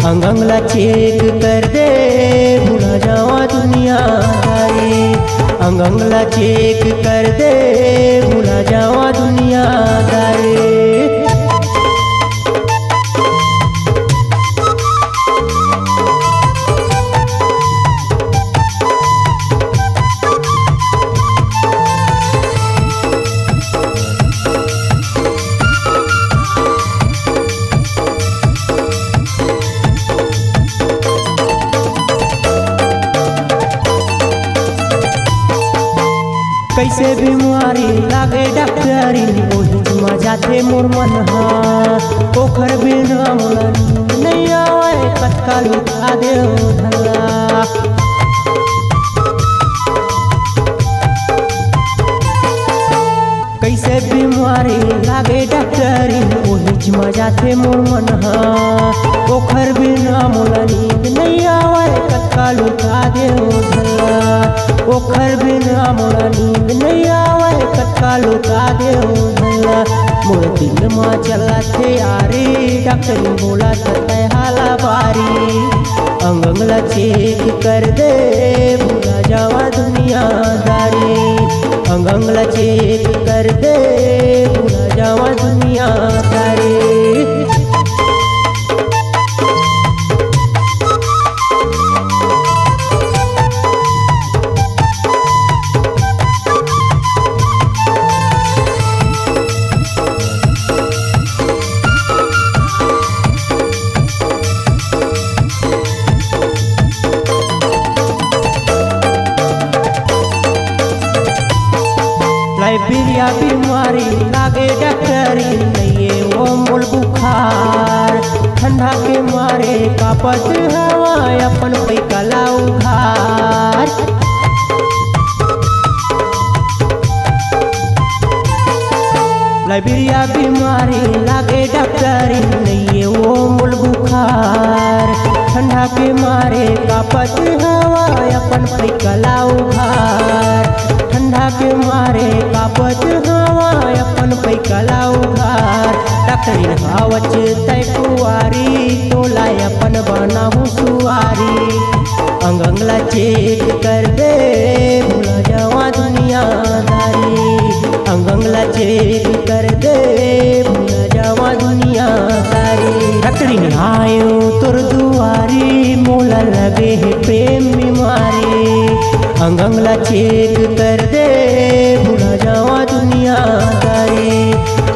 अंगंगला check कर दे भूला जावा दुनियादारी। अंगंगला चेक कर दे भूला जावा दुनियादारी। कैसे बीमारी लागे डॉक्टरी ओही जाते मोर मन हा ओखर बिना मोला नहीं आवे कतका लुका दे धला। कैसे बीमारी लागे डॉक्टरी ओही जाते मोर मन हा ओखर बिना मोला नींद नहीं आवे कतका लुका दे धला। ओखर बिना मोला नींद नहीं आवे कतका लुका दे धला। मोर दिल में चलते यारी डॉक्टरी बोला तय हाला बारी। अंगंगला चेक कर दे भूला जावा दुनियादारी। अंगंगला चेक कर दे भूला जावा दुनियादारी। लाइबेरिया बीमारी लागे डॉक्टरी नहीं वो मूल बुखार। ठंडा के मारे कापत हवा अपन पैकला उघार। लाइबेरिया बीमारी लागे डॉक्टरी नहीं वो मूल बुखार। ठंडा के मारे कापत हवा अपन पैकला उघार। ठंडा के मारे कापत हवा अपन पैकला उघार। डॉक्टरी हावच तय कुआरी तोला अपन बनाहू सुआरी। अंगंगला चेक कर दे भूला जावा दुनियादारी। अंगंगला चेक कर दे भूला जावा दुनियादारी। डॉक्टरी आयो तोर दुआरी मोला लगे है प्रेम बीमारी। अंगंगला चेक कर दे भूला जावा दुनियादारी।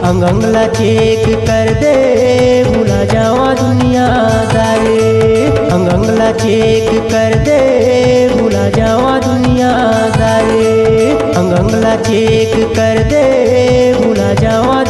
अंगंगला चेक कर दे भूला जावा दुनियादारी। अंगंगला चेक कर दे भूला जावा दुनियादारी। अंगंगला चेक कर दे भूला जावा